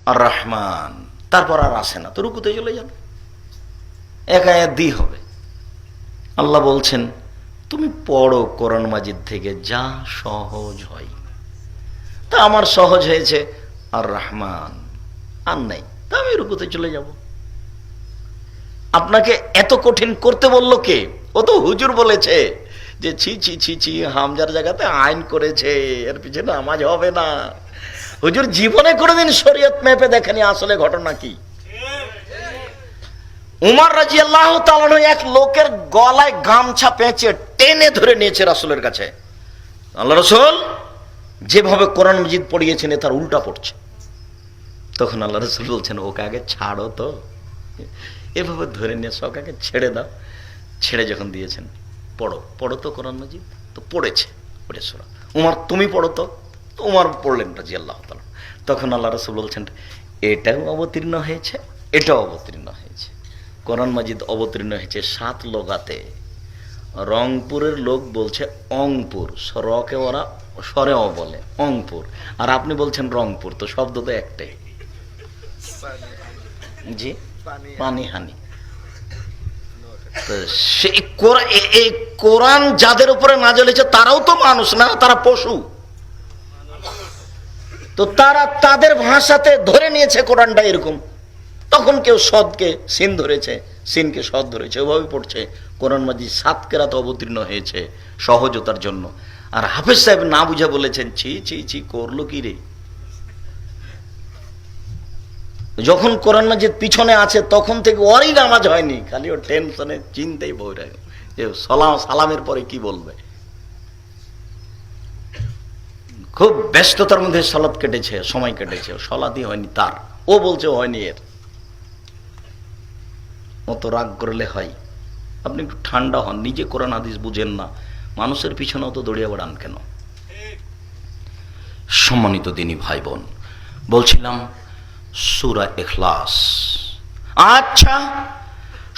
আর রহমান, তারপর আর আসে না, তো রুকুতে চলে যান, এক আয়াত দিয়ে হবে। আল্লাহ বলছেন তুমি পড়ো কোরআন মাজিদ থেকে যা সহজ হয়। তা আমার সহজ হয়েছে আর রহমান, আর নাই, তা আমি রুকুতে চলে যাব। আপনাকে এত কঠিন করতে বলল কে? ও তো হুজুর বলেছে যে ছি ছি ছি ছি, হামজার জায়গাতে আইন করেছে, এর পিছনে নামাজ হবে না। হুজুর জীবনে কোনোদিন শরীয়ত মেপে দেখেনি আসলে ঘটনা কি। উমর রাদিয়াল্লাহু তাআলা এক লোকের গলায় গামছা পেঁচে টেনে ধরে নিয়েছে রাসূলের কাছে। আল্লাহ রাসূল যেভাবে কোরআন মাজিদ পড়িয়েছেন তার উল্টা পড়ছে। তখন আল্লাহ রাসূল বলছেন ওকে আগে ছাড়ো তো, এভাবে ধরে নিয়ে ওকে ছেড়ে দাও। ছেড়ে যখন দিয়েছেন পড়ো পড়ো তো কোরআন মাজিদ, তো পড়েছে ওটা সূরা। উমর তুমি পড়ো তো, উমর পড়লেন রাদিয়াল্লাহু তাআলা। তখন আল্লাহ রাসূল বলছেন এটাও অবতীর্ণ হয়েছে, এটাও অবতীর্ণ হয়েছে। কোরআন মাজিদ অবতীর্ণ হয়েছে 7 লোগাতে। রংপুরের লোক বলছে অংপুর, রকে ওরা সরেও বলে অংপুর, আর আপনি বলছেন রংপুর, তো শব্দ তো একটাই। জি, পানিহানি। এই কোরআন যাদের উপরে নাযিল হয়েছে তারাও তো মানুষ না, তারা পশু। তো তারা তাদের ভাষাতে ধরে নিয়েছে কোরআনটা এরকম। তখন কেউ সদকে সিন ধরেছে, সিনকে সদ ধরেছে, ওভাবে পড়ছে। কোরআন মাজিদ 7 কেরাতে অবতীর্ণ হয়েছে সহজতার জন্য। আর হাফেজ সাহেব না বুঝে বলেছেন ছি ছি ছি, করলো কি রে। যখন কোরআন মাজিদ পিছনে আছে তখন থেকে ওরই নামাজ হয়নি, খালি ওর টেনশনে চিন্তাই বইরা যে সালামের পরে কি বলবে। খুব ব্যস্ততার মধ্যে সালাত কেটেছে, সময় কেটেছে, সালাতই হয়নি তার। ও বলছে হয়নি এর। অত রাগ করলে হয়? আপনি একটু ঠান্ডা হন, নিজে কোরআন হাদিস বুঝেন না, মানুষের পিছনে অত দৌড়িয়ে বেড়ান কেন? সম্মানিত দিনী ভাই বোন, বলছিলাম সূরা ইখলাস। আচ্ছা,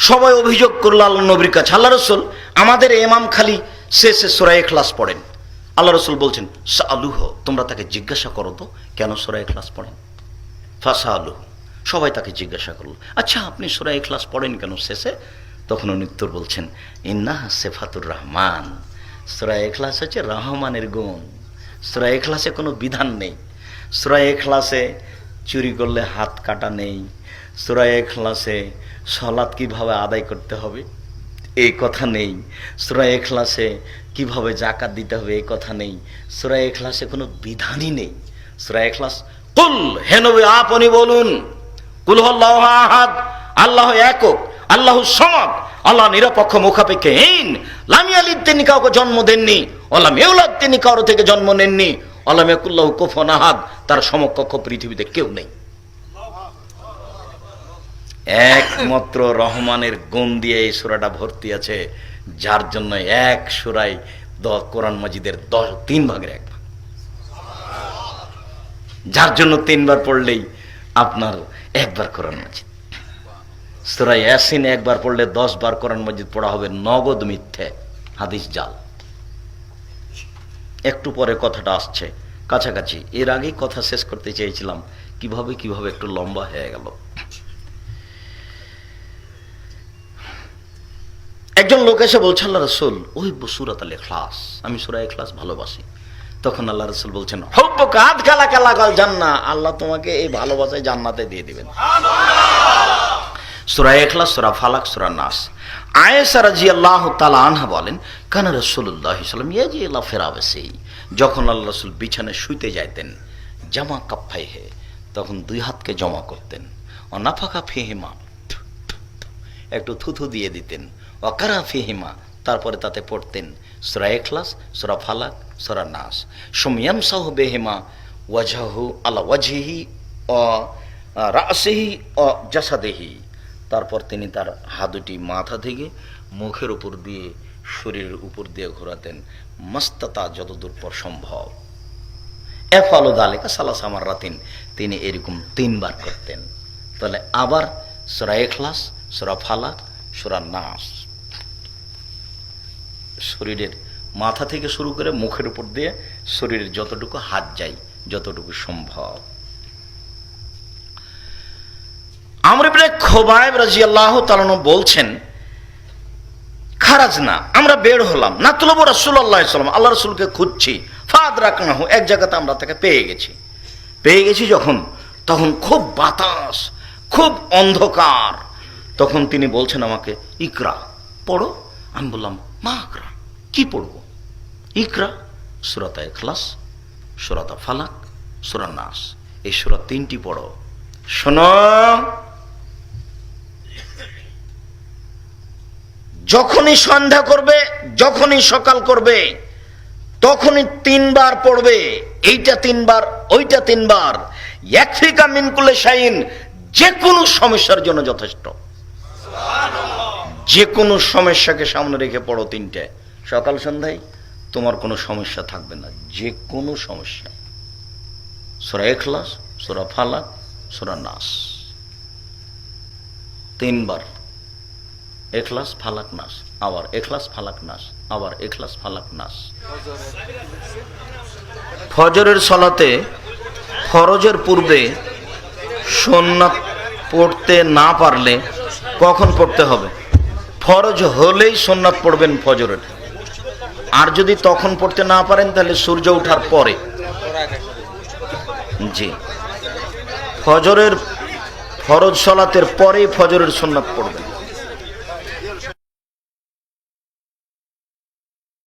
সবাই অভিযোগ করল আল্লাহ নবীর কাছে, আল্লাহ রাসূল আমাদের ইমাম খালি শেষে সূরা ইখলাস পড়েন। আল্লাহ রাসূল বলছেন সালুহু, তোমরা তাকে জিজ্ঞাসা করো তো কেন সূরা ইখলাস পড়েন। ফাসালুহু, সবাই তাকে জিজ্ঞাসা করল আচ্ছা আপনি সূরা ইখলাস পড়েন কেন শেষে? তখন উনি উত্তর বলছেন ইন্নাহা সিফাতুর রহমান, সূরা ইখলাস হচ্ছে রহমানের গুণ। সূরা ইখলাসে কোনো বিধান নেই। সূরা ইখলাসে চুরি করলে হাত কাটা নেই। সূরা ইখলাসে সালাত কিভাবে আদায় করতে হবে এই কথা নেই। সূরা ইখলাসে কিভাবে যাকাত দিতে হবে এই কথা নেই। সূরা ইখলাসে কোনো বিধানই নেই। সূরা ইখলাস কুল, হে নবী আপনি বলুন, কুল হুয়াল্লাহু আহাদ, আল্লাহ একক, আল্লাহু সামাদ, আল্লাহ নিরপেক্ষ মুখাপেক্ষহীন, লাম ইয়ালিদ, তিনি কাউকে জন্ম দেননি, ওয়ালাম ইউলাদ, তিনি কারো থেকে জন্ম নেননি, ওয়ালাম ইয়াকুল লাহু কুফুয়ান আহাদ, তার সমকক্ষ পৃথিবীতে কেউ নেই। একমাত্র রহমানের গুণ দিয়ে এই সূরাটা ভর্তি আছে, যার জন্য এক সূরায় কোরআন মাজিদের 3 ভাগের 1 ভাগ, যার জন্য 3 বার পড়লেই আপনার 1 বার কোরআন মাজিদ। সূরা ইয়াসিন 1 বার পড়লে 10 বার কোরআন মাজিদ পড়া হবে। নগদ মিথ্যে, হাদিস জাল। একটু পরে কথাটা আসছে কাছাকাছি, এর আগেই কথা শেষ করতে চেয়েছিলাম, কিভাবে একটু লম্বা হয়ে গেল। একজন লোক এসে বলছে আল্লাহ রাসূল ওই সূরাতুল ইখলাস, আমি সূরা ইখলাস ভালোবাসি। তখন আল্লাহ রাসূল বলছেন হুব্বুকা আদখালাকা লাকাল জান্নাহ, আল্লাহ তোমাকে এই ভালোবাসায় জান্নাতে দিয়ে দিবেন। সূরা ইখলাস, সূরা ফালাক, সূরা নাস। আয়েশা রাদিয়াল্লাহু তাআলা আনহা বলেন কানা রাসূলুল্লাহ সাল্লাল্লাহু আলাইহি ওয়াসাল্লাম ইয়াজিলা ফিরাবাসি, যখন আল্লাহ রাসূল বিছানায় শুইতে যাইতেন, জামা কাফাইহে, তখন 2 হাতকে জমা করতেন, ও নাফাকা ফিহিমা, একটু থুথু দিয়ে দিতেন, ওয়াকারা ফিহিমা, তারপরে তাতে পড়তেন সূরা ইখলাস, সূরা ফালাক, সূরা নাস। সুমিয়ামসাহু বিহিমা ওয়াজহু আলা ওয়াজহিহি ওয়া রাসিহি ওয়া জাসাদিহি, তারপর তিনি তার হাত দুটি মাথা থেকে মুখের উপর দিয়ে শরীরের উপর দিয়ে ঘোরাতেন, মাস্তাতা, যতদূর পর সম্ভব। এফালু যালিকা সালাসা মাররাতিন, তিনি এরকম 3 বার করতেন। তাহলে আবার সূরা ইখলাস, সূরা ফালাক, সূরা নাস, শরীরের মাথা থেকে শুরু করে মুখের উপর দিয়ে শরীরের যতটুকু হাত যায়, যতটুকু সম্ভব। ইবনে খোবাইব রাদিয়াল্লাহু তাআলা আনহু বলছেন, খারাজনা, আমরা বের হলাম, নাতলুবু রাসূলুল্লাহ সাল্লাল্লাহু আলাইহি ওয়াসাল্লাম, আল্লাহ রাসূলকে খুঁজছি, ফাদরাকনাহু, এক জায়গাতে আমরা তাকে পেয়ে গেছি যখন, তখন খুব বাতাস, খুব অন্ধকার। তখন তিনি বলছেন আমাকে, ইকরা, পড়ো। আমি বললাম, মা আকরা, কি পড়বো? ইকরা সূরাত ইখলাস, সূরাত ফালাক, সূরা নাস, এই সূরা তিনটি পড়ো। শোনো, যখনই সন্ধ্যা করবে, যখনই সকাল করবে, তখনই 3 বার পড়বে, এইটা 3 বার, ওইটা 3 বার। ইয়াকফিকা মিন কুল্লি শাইইন, যে কোনো সমস্যার জন্য যথেষ্ট। যে কোনো সমস্যাকে সামনে রেখে পড়ো 3টে, সকাল সন্ধ্যায়, তোমার কোনো সমস্যা থাকবে না। যে কোনো সমস্যা, সূরা ইখলাস, সূরা ফালাক, সূরা নাস, 3 বার। ইখলাস, ফালাক, নাস, আবার ইখলাস, ফালাক, নাস, আবার ইখলাস, ফালাক, নাস। ফজরের সালাতে ফরজের পূর্বে সুন্নাত পড়তে না পারলে কখন পড়তে হবে? ফরজ হলেই সুন্নাত পড়বেন ফজরের। আর যদি তখন পড়তে না পারেন তাহলে সূর্য ওঠার পরে। জি, ফজরের ফরজ সালাতের পরেই ফজরের সুন্নাত পড়বেন।